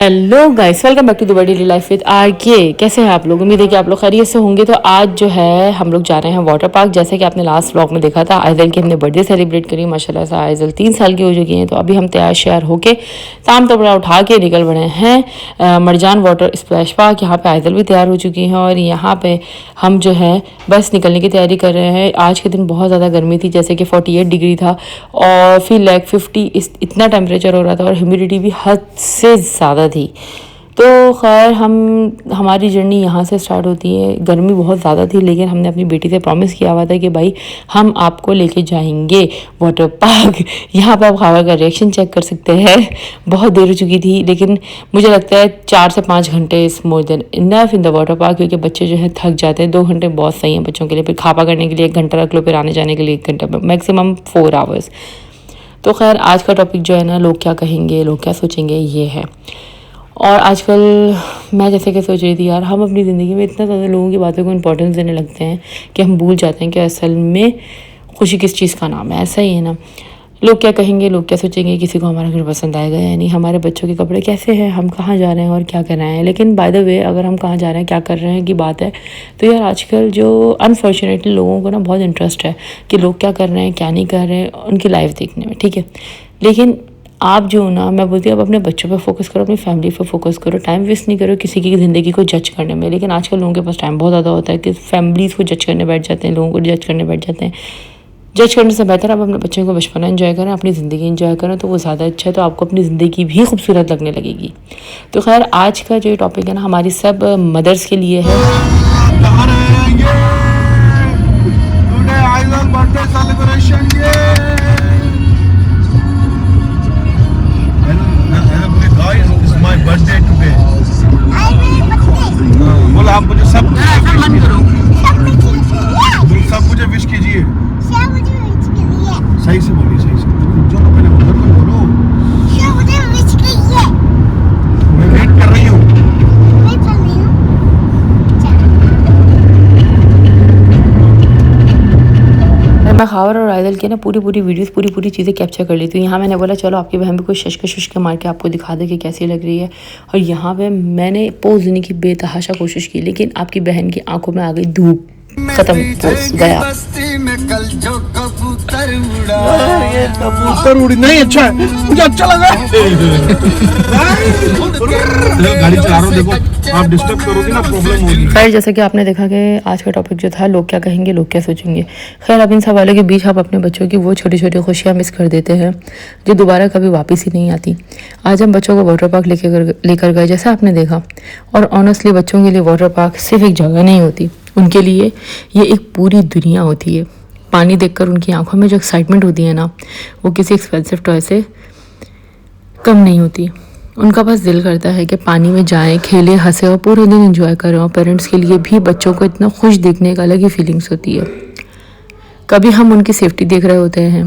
Hello guys, welcome back to the daily life with RK. कैसे हैं आप लोग? उम्मीद है कि आप लोग खैरियत से होंगे। तो आज जो है हम लोग जा रहे हैं वाटर पार्क। जैसे कि आपने लास्ट व्लॉग में देखा था, आइजल की हमने बर्थडे सेलिब्रेट करी। माशाल्लाह से आइजल 3 साल की हो चुकी हैं। तो अभी हम तैयार श्यार होके शाम तबड़ा उठा के निकल पड़े हैं मरजान वाटर स्प्लैश पार्क। यहाँ पे आइजल भी तैयार हो चुकी हैं और यहाँ पे हम जो है बस निकलने की तैयारी कर रहे हैं। आज के दिन बहुत ज़्यादा गर्मी थी, जैसे कि 48 डिग्री था और फिर लाइक 50 इतना टेम्परेचर हो रहा था और ह्यूमिडिटी भी हद से ज़्यादा थी। तो खैर हमारी जर्नी यहाँ से स्टार्ट होती है। गर्मी बहुत ज़्यादा थी, लेकिन हमने अपनी बेटी से प्रॉमिस किया हुआ था कि भाई हम आपको लेके जाएंगे वाटर पार्क। यहाँ पर आप खावा का रिएक्शन चेक कर सकते हैं। बहुत देर हो चुकी थी, लेकिन मुझे लगता है 4 से 5 घंटे is more than enough in the water park, क्योंकि बच्चे जो है थक जाते हैं। 2 घंटे बहुत सही हैं बच्चों के लिए। फिर खापा करने के लिए 1 घंटा रख लो, फिर आने जाने के लिए 1 घंटा, मैक्सिमम 4 आवर्स। तो खैर आज का टॉपिक जो है ना, लोग क्या कहेंगे, लोग क्या सोचेंगे, ये है। और आजकल मैं जैसे कि सोच रही थी, यार हम अपनी ज़िंदगी में इतना ज़्यादा लोगों की बातों को इम्पोर्टेंस देने लगते हैं कि हम भूल जाते हैं कि असल में खुशी किस चीज़ का नाम है। ऐसा ही है ना, लोग क्या कहेंगे, लोग क्या सोचेंगे, किसी को हमारा घर पसंद आएगा या नहीं, हमारे बच्चों के कपड़े कैसे हैं, हम कहाँ जा रहे हैं और क्या कर रहे हैं। लेकिन बाय द वे, अगर हम कहाँ जा रहे हैं, क्या कर रहे हैं की बात है, तो यार आजकल जो अनफॉर्चुनेटली लोगों को ना बहुत इंटरेस्ट है कि लोग क्या कर रहे हैं, क्या नहीं कर रहे हैं, उनकी लाइफ देखने में, ठीक है। लेकिन आप जो ना, मैं बोलती हूँ, आप अपने बच्चों पे फोकस करो, अपनी फैमिली पे फोकस करो। टाइम वेस्ट नहीं करो किसी की ज़िंदगी को जज करने में। लेकिन आजकल लोगों के पास टाइम बहुत ज़्यादा होता है कि फैमिलीज़ को जज करने बैठ जाते हैं, लोगों को जज करने बैठ जाते हैं। जज करने से बेहतर आप अपने बच्चों को बचपना एंजॉय करें, अपनी ज़िंदगी एंजॉय करें, तो वो ज़्यादा अच्छा है। तो आपको अपनी ज़िंदगी भी खूबसूरत लगने लगेगी। तो खैर आज का जो टॉपिक है ना, हमारी सब मदर्स के लिए है। बर्थडे टुडे बोला आप मुझे सब मुझे विश कीजिए। सही से बोलिए, सही से जो पहले बोलो। मैं वेट कर रही हूँ। मैं खावर और आइदल के ना पूरी वीडियोस पूरी चीज़ें कैप्चर कर ली थी। यहाँ मैंने बोला चलो आपकी बहन भी कोई शशके मार के आपको दिखा दे कि कैसी लग रही है। और यहाँ पे मैंने पोज देने की बेतहाशा कोशिश की, लेकिन आपकी बहन की आंखों में आ गई धूप। खत्म, पोज गया। कबूतर उड़ी नहीं, अच्छा है, मुझे अच्छा लगा। गाड़ी चला रहा हूं, देखो आप डिस्टर्ब करोगे ना, प्रॉब्लम होगी। खैर जैसा कि आपने देखा कि आज का टॉपिक जो था, लोग क्या कहेंगे, लोग क्या सोचेंगे। खैर अब इन सवालों के बीच आप अपने बच्चों की वो छोटी छोटी खुशियाँ मिस कर देते हैं जो दोबारा कभी वापस ही नहीं आती। आज हम बच्चों को वाटर पार्क लेकर गए, जैसा आपने देखा। और ऑनेस्टली बच्चों के लिए वाटर पार्क सिर्फ एक जगह नहीं होती, उनके लिए ये एक पूरी दुनिया होती है। पानी देखकर उनकी आंखों में जो एक्साइटमेंट होती है ना, वो किसी एक्सपेंसिव टॉय से कम नहीं होती। उनका बस दिल करता है कि पानी में जाएं, खेलें, हंसें और पूरे दिन एंजॉय करें। और पेरेंट्स के लिए भी बच्चों को इतना खुश देखने का अलग ही फीलिंग्स होती है। कभी हम उनकी सेफ्टी देख रहे होते हैं,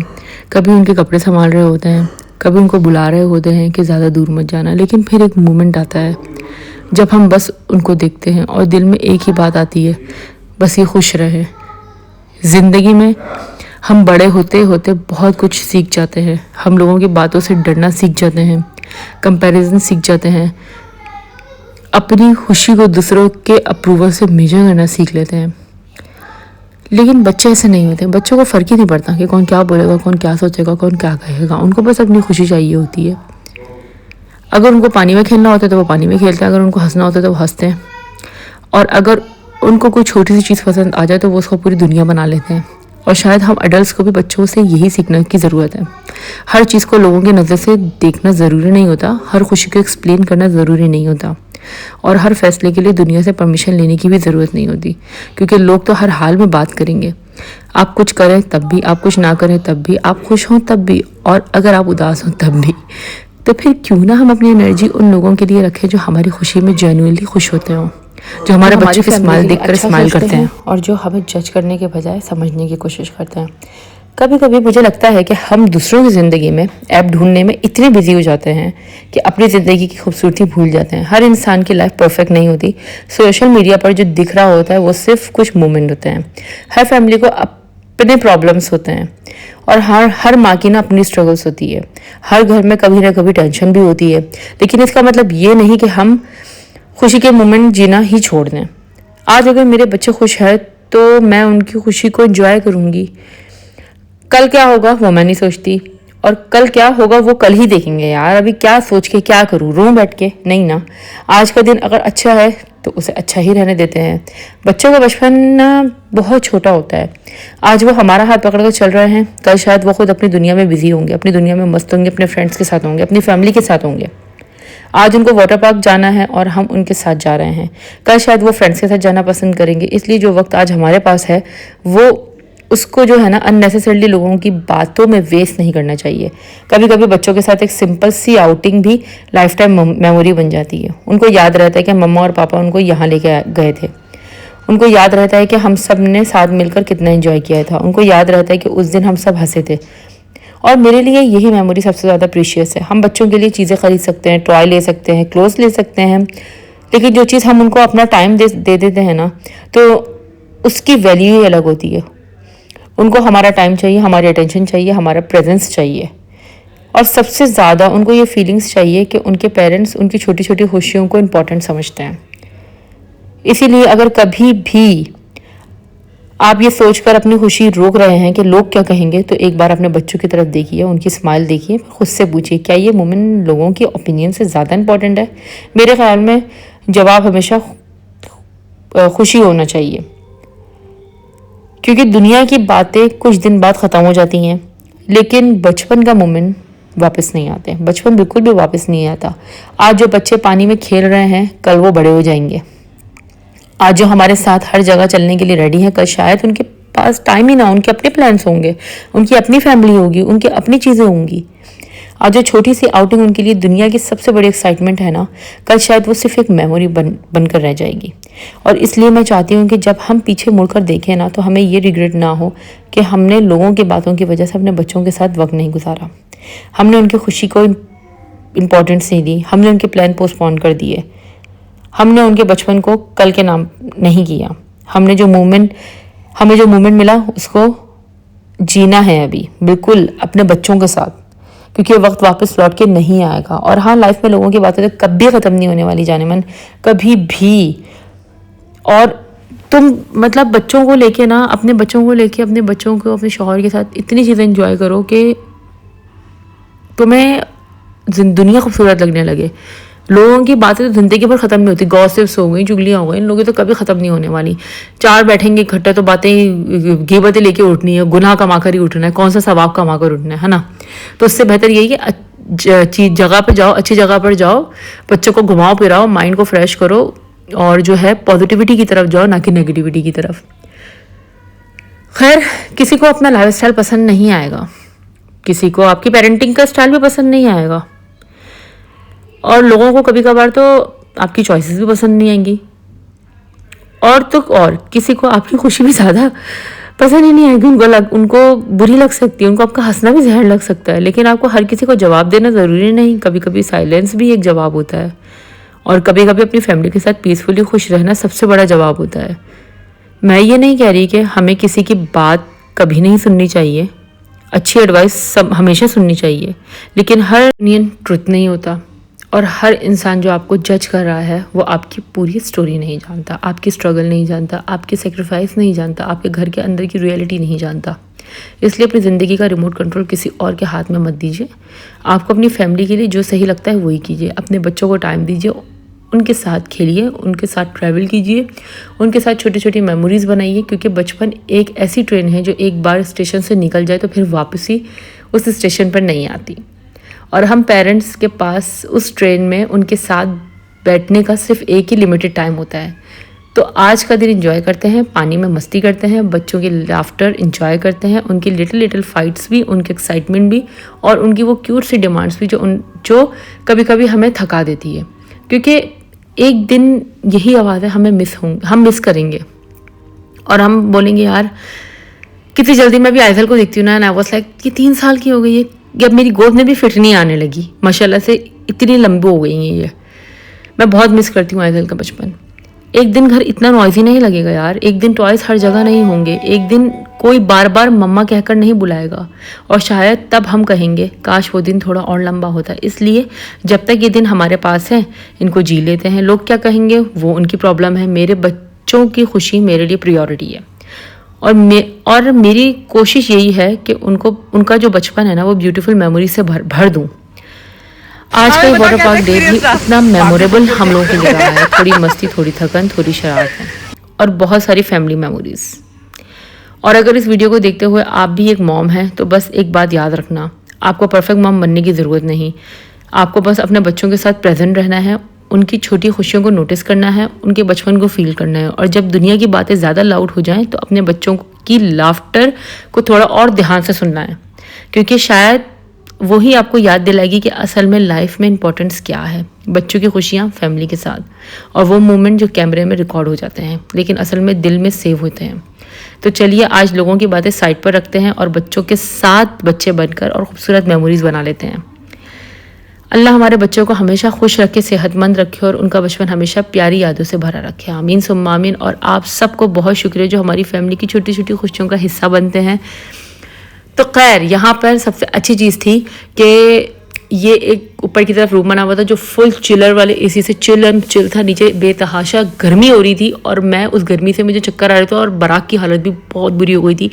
कभी उनके कपड़े संभाल रहे होते हैं, कभी उनको बुला रहे होते हैं कि ज़्यादा दूर मत जाना। लेकिन फिर एक मोमेंट आता है जब हम बस उनको देखते हैं और दिल में एक ही बात आती है, बस ये खुश रहे। ज़िंदगी में हम बड़े होते होते बहुत कुछ सीख जाते हैं। हम लोगों की बातों से डरना सीख जाते हैं, कंपैरिजन सीख जाते हैं, अपनी खुशी को दूसरों के अप्रूवल से मेजर करना सीख लेते हैं। लेकिन बच्चे ऐसे नहीं होते। बच्चों को फ़र्क ही नहीं पड़ता कि कौन क्या बोलेगा, कौन क्या सोचेगा, कौन क्या कहेगा। उनको बस अपनी खुशी चाहिए होती है। अगर उनको पानी में खेलना होता है तो वो पानी में खेलते हैं, अगर उनको हंसना होता है तो वो हंसते हैं। और अगर उनको कोई छोटी सी चीज़ पसंद आ जाए तो वो उसको पूरी दुनिया बना लेते हैं। और शायद हम एडल्ट्स को भी बच्चों से यही सीखने की ज़रूरत है। हर चीज़ को लोगों की नज़र से देखना ज़रूरी नहीं होता, हर खुशी को एक्सप्लेन करना ज़रूरी नहीं होता, और हर फैसले के लिए दुनिया से परमिशन लेने की भी ज़रूरत नहीं होती, क्योंकि लोग तो हर हाल में बात करेंगे। आप कुछ करें तब भी, आप कुछ ना करें तब भी, आप खुश हों तब भी, और अगर आप उदास हों तब भी। तो फिर क्यों ना हम अपनी एनर्जी उन लोगों के लिए रखें जो हमारी खुशी में जेन्युइनली खुश होते हों, जो हमारे बच्चों की स्माइल देखकर स्माइल करते हैं, और जो हमें जज करने के बजाय समझने की कोशिश करते हैं। कभी कभी मुझे लगता है कि हम दूसरों की ज़िंदगी में ऐप ढूंढने में इतने बिजी हो जाते हैं कि अपनी ज़िंदगी की खूबसूरती भूल जाते हैं। हर इंसान की लाइफ परफेक्ट नहीं होती। सोशल मीडिया पर जो दिख रहा होता है वो सिर्फ कुछ मोमेंट होते हैं। हर फैमिली को अपने प्रॉब्लम्स होते हैं और हर माँ की ना अपनी स्ट्रगल्स होती है। हर घर में कभी ना कभी टेंशन भी होती है, लेकिन इसका मतलब ये नहीं कि हम खुशी के मोमेंट जीना ही छोड़ दें। आज अगर मेरे बच्चे खुश हैं तो मैं उनकी खुशी को एंजॉय करूँगी। कल क्या होगा वो मैं नहीं सोचती, और कल क्या होगा वो कल ही देखेंगे यार। अभी क्या सोच के क्या करूँ, रोऊं बैठ के? नहीं ना। आज का दिन अगर अच्छा है तो उसे अच्छा ही रहने देते हैं। बच्चों का बचपन ना बहुत छोटा होता है। आज वो हमारा हाथ पकड़ कर चल रहे हैं, कल शायद वो खुद अपनी दुनिया में बिजी होंगे, अपनी दुनिया में मस्त होंगे, अपने फ्रेंड्स के साथ होंगे, अपनी फैमिली के साथ होंगे। आज उनको वाटर पार्क जाना है और हम उनके साथ जा रहे हैं, कल शायद वो फ्रेंड्स के साथ जाना पसंद करेंगे। इसलिए जो वक्त आज हमारे पास है वो उसको जो है ना अननेसेसरली लोगों की बातों में वेस्ट नहीं करना चाहिए। कभी कभी बच्चों के साथ एक सिंपल सी आउटिंग भी लाइफ टाइम मेमोरी बन जाती है। उनको याद रहता है कि मम्मा और पापा उनको यहाँ लेके गए थे। उनको याद रहता है कि हम सब ने साथ मिलकर कितना एंजॉय किया था। उनको याद रहता है कि उस दिन हम सब हंसे थे। और मेरे लिए यही मेमोरी सबसे ज़्यादा प्रीशियस है। हम बच्चों के लिए चीज़ें खरीद सकते हैं, टॉय ले सकते हैं, क्लोथ्स ले सकते हैं, लेकिन जो चीज़ हम उनको अपना टाइम दे देते हैं ना, तो उसकी वैल्यू ही अलग होती है। उनको हमारा टाइम चाहिए, हमारी अटेंशन चाहिए, हमारा प्रेजेंस चाहिए, और सबसे ज़्यादा उनको ये फीलिंग्स चाहिए कि उनके पेरेंट्स उनकी छोटी छोटी खुशियों को इम्पोर्टेंट समझते हैं। इसीलिए अगर कभी भी आप ये सोचकर अपनी खुशी रोक रहे हैं कि लोग क्या कहेंगे, तो एक बार अपने बच्चों की तरफ देखिए, उनकी स्माइल देखिए, खुद से पूछिए क्या ये मोमेंट लोगों की ओपिनियन से ज़्यादा इम्पोर्टेंट है। मेरे ख्याल में जवाब हमेशा खुशी होना चाहिए, क्योंकि दुनिया की बातें कुछ दिन बाद ख़त्म हो जाती हैं, लेकिन बचपन का मोमेंट वापस नहीं आते। बचपन बिल्कुल भी वापस नहीं आता। आज जो बच्चे पानी में खेल रहे हैं, कल वो बड़े हो जाएंगे। आज जो हमारे साथ हर जगह चलने के लिए रेडी हैं, कल शायद उनके पास टाइम ही ना, उनके अपने प्लान्स होंगे, उनकी अपनी फैमिली होगी, उनकी अपनी चीज़ें होंगी। आज जो छोटी सी आउटिंग उनके लिए दुनिया की सबसे बड़ी एक्साइटमेंट है ना, कल शायद वो सिर्फ एक मेमोरी बनकर रह जाएगी। और इसलिए मैं चाहती हूँ कि जब हम पीछे मुड़कर देखें ना, तो हमें ये रिग्रेट ना हो कि हमने लोगों की बातों की वजह से अपने बच्चों के साथ वक्त नहीं गुजारा, हमने उनकी खुशी को इम्पोर्टेंस नहीं दी, हमने उनके प्लान पोस्टपोन कर दिए, हमने उनके बचपन को कल के नाम नहीं किया। हमें जो मोमेंट मिला उसको जीना है अभी, बिल्कुल अपने बच्चों के साथ, क्योंकि ये वक्त वापस लौट के नहीं आएगा। और हाँ, लाइफ में लोगों की बातें तो कभी ख़त्म नहीं होने वाली, जाने मन, कभी भी। और तुम मतलब बच्चों को लेके ना, अपने बच्चों को अपने शौहर के साथ इतनी चीज़ें एंजॉय करो कि तुम्हें दुनिया खूबसूरत लगने लगे। लोगों की बातें तो ज़िंदगी भर ख़त्म नहीं होती, गॉसिप्स हो गई, चुगलियाँ हो गई, इन लोगों की तो कभी ख़त्म नहीं होने वाली। चार बैठेंगे इकट्ठे तो बातें गिबतें लेके उठनी है, गुनाह कमा कर ही उठना है, कौन सा सवाब कमा कर उठना है ना। तो उससे बेहतर यही कि जगह पे जाओ, अच्छी जगह पर जाओ, बच्चों को घुमाओ फिराओ, माइंड को फ्रेश करो, और जो है पॉजिटिविटी की तरफ जाओ, ना कि नेगेटिविटी की तरफ। खैर, किसी को अपना लाइफ स्टाइल पसंद नहीं आएगा, किसी को आपकी पेरेंटिंग का स्टाइल भी पसंद नहीं आएगा, और लोगों को कभी कभार तो आपकी चॉइसेस भी पसंद नहीं आएंगी, और किसी को आपकी खुशी भी ज़्यादा पसंद ही नहीं आएगी। उनको बुरी लग सकती है, उनको आपका हंसना भी जहर लग सकता है। लेकिन आपको हर किसी को जवाब देना ज़रूरी नहीं, कभी कभी साइलेंस भी एक जवाब होता है, और कभी कभी अपनी फैमिली के साथ पीसफुली खुश रहना सबसे बड़ा जवाब होता है। मैं ये नहीं कह रही कि हमें किसी की बात कभी नहीं सुननी चाहिए, अच्छी एडवाइस सब हमेशा सुननी चाहिए, लेकिन हर ओपिनियन ट्रुथ नहीं होता, और हर इंसान जो आपको जज कर रहा है वो आपकी पूरी स्टोरी नहीं जानता, आपकी स्ट्रगल नहीं जानता, आपकी सेक्रीफाइस नहीं जानता, आपके घर के अंदर की रियलिटी नहीं जानता। इसलिए अपनी ज़िंदगी का रिमोट कंट्रोल किसी और के हाथ में मत दीजिए। आपको अपनी फैमिली के लिए जो सही लगता है वही कीजिए। अपने बच्चों को टाइम दीजिए, उनके साथ खेलिए, उनके साथ ट्रैवल कीजिए, उनके साथ छोटी छोटी मेमोरीज़ बनाइए, क्योंकि बचपन एक ऐसी ट्रेन है जो एक बार स्टेशन से निकल जाए तो फिर वापसी उस स्टेशन पर नहीं आती। और हम पेरेंट्स के पास उस ट्रेन में उनके साथ बैठने का सिर्फ एक ही लिमिटेड टाइम होता है। तो आज का दिन एंजॉय करते हैं, पानी में मस्ती करते हैं, बच्चों की लाफ्टर एंजॉय करते हैं, उनकी लिटिल फाइट्स भी, उनके एक्साइटमेंट भी, और उनकी वो क्यूट सी डिमांड्स भी जो कभी कभी हमें थका देती है। क्योंकि एक दिन यही आवाज़ है, हम मिस करेंगे, और हम बोलेंगे यार कितनी जल्दी। मैं भी आइजल को देखती हूँ ना, आई वाज लाइक ये 3 साल की हो गई है, ये अब मेरी गोद में भी फिट नहीं आने लगी, माशाल्लाह से इतनी लंबी हो गई है ये। मैं बहुत मिस करती हूँ आइजल का बचपन। एक दिन घर इतना नॉइजी नहीं लगेगा यार, एक दिन टॉयज हर जगह नहीं होंगे, एक दिन कोई बार बार मम्मा कहकर नहीं बुलाएगा, और शायद तब हम कहेंगे काश वो दिन थोड़ा और लंबा होता। इसलिए जब तक ये दिन हमारे पास है इनको जी लेते हैं। लोग क्या कहेंगे वो उनकी प्रॉब्लम है, मेरे बच्चों की खुशी मेरे लिए प्रायोरिटी है। और मेरी कोशिश यही है कि उनका जो बचपन है ना वो ब्यूटीफुल मेमोरी से भर दूँ। आज का वाटर पार्क डे भी इतना मेमोरेबल हम लोगों के लिए रहा है। थोड़ी मस्ती, थोड़ी थकन, थोड़ी शरारत है और बहुत सारी फैमिली मेमोरीज। और अगर इस वीडियो को देखते हुए आप भी एक मॉम हैं तो बस एक बात याद रखना, आपको परफेक्ट मॉम बनने की ज़रूरत नहीं। आपको बस अपने बच्चों के साथ प्रेजेंट रहना है, उनकी छोटी खुशियों को नोटिस करना है, उनके बचपन को फील करना है। और जब दुनिया की बातें ज़्यादा लाउड हो जाएं तो अपने बच्चों की लाफ्टर को थोड़ा और ध्यान से सुनना है, क्योंकि शायद वही आपको याद दिलाएगी कि असल में लाइफ में इंपॉर्टेंस क्या है। बच्चों की खुशियाँ फैमिली के साथ, और वो मोमेंट जो कैमरे में रिकॉर्ड हो जाते हैं लेकिन असल में दिल में सेव होते हैं। तो चलिए आज लोगों की बातें साइड पर रखते हैं और बच्चों के साथ बच्चे बनकर और खूबसूरत मेमोरीज बना लेते हैं। अल्लाह हमारे बच्चों को हमेशा खुश रखे, सेहतमंद रखे और उनका बचपन हमेशा प्यारी यादों से भरा रखे। आमीन सुम्मा आमीन। और आप सबको बहुत शुक्रिया जो हमारी फैमिली की छोटी छोटी खुशियों का हिस्सा बनते हैं। तो खैर यहाँ पर सबसे अच्छी चीज़ थी कि ये एक ऊपर की तरफ रूम बना हुआ था जो फुल चिलर वाले एसी से चिल था। नीचे बेतहाशा गर्मी हो रही थी और मैं उस गर्मी से मुझे चक्कर आ रहे थे और बराक की हालत भी बहुत बुरी हो गई थी,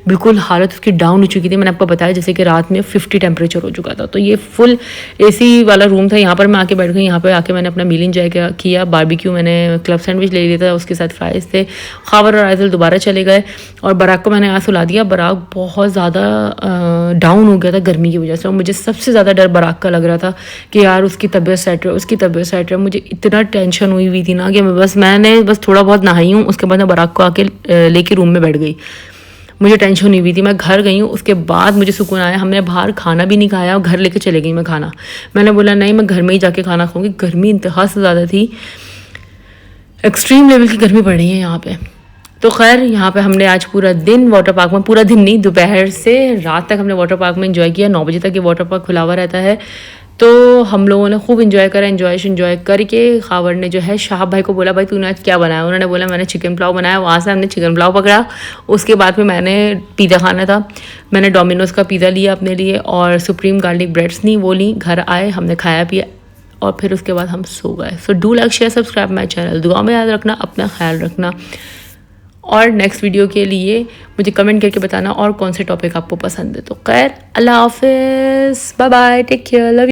बिल्कुल हालत उसकी डाउन हो चुकी थी। मैंने आपको बताया जैसे कि रात में 50 टेम्परेचर हो चुका था। तो ये फुल एसी वाला रूम था। यहाँ पर मैं आके बैठ गई। यहाँ पर आके मैंने अपना मील इंजॉय किया। बारबेक्यू मैंने क्लब सैंडविच ले लिया था, उसके साथ फ्राइज थे। खावर और आयजल दोबारा चले गए और बराक को मैंने यहाँ सुला दिया। बराक बहुत ज़्यादा डाउन हो गया था गर्मी की वजह से और मुझे सबसे ज़्यादा डर बराक का लग रहा था कि यार उसकी तबीयत सेट रहे, उसकी तबीयत सेट रहे। मुझे इतना टेंशन हुई थी ना कि मैंने बस थोड़ा बहुत नहाई हूँ, उसके बाद मैं बराक को आके लेके रूम में बैठ गई। मुझे टेंशन नहीं हुई थी। मैं घर गई हूँ, उसके बाद मुझे सुकून आया। हमने बाहर खाना भी नहीं खाया और घर लेके चले गई मैं खाना। मैंने बोला नहीं, मैं घर में ही जाके खाना खाऊंगी। गर्मी इंतहा से ज़्यादा थी, एक्सट्रीम लेवल की गर्मी पड़ रही है यहाँ पे। तो खैर यहाँ पे हमने आज पूरा दिन वाटर पार्क में, पूरा दिन नहीं, दोपहर से रात तक हमने वाटर पार्क में एंजॉय किया। 9 बजे तक ये वाटर पार्क खुला हुआ रहता है। तो हम लोगों ने खूब एंजॉय करा। एंजॉय करके खावर ने जो है शाहब भाई को बोला भाई तूने आज क्या बनाया। उन्होंने बोला मैंने चिकन पुलाव बनाया। वहाँ से हमने चिकन पुलाव पकड़ा। उसके बाद में मैंने पिज़्ज़ा खाना था, मैंने डोमिनोज़ का पिज़्ज़ा लिया अपने लिए और सुप्रीम गार्लिक ब्रेड्स नहीं वो ली। घर आए, हमने खाया पिया और फिर उसके बाद हम सो गए। So do like share subscribe my channel. दुआ में याद रखना, अपना ख्याल रखना और नेक्स्ट वीडियो के लिए मुझे कमेंट करके बताना और कौन से टॉपिक आपको पसंद है। तो खैर अल्लाह हाफिज़, bye bye, take care, love you.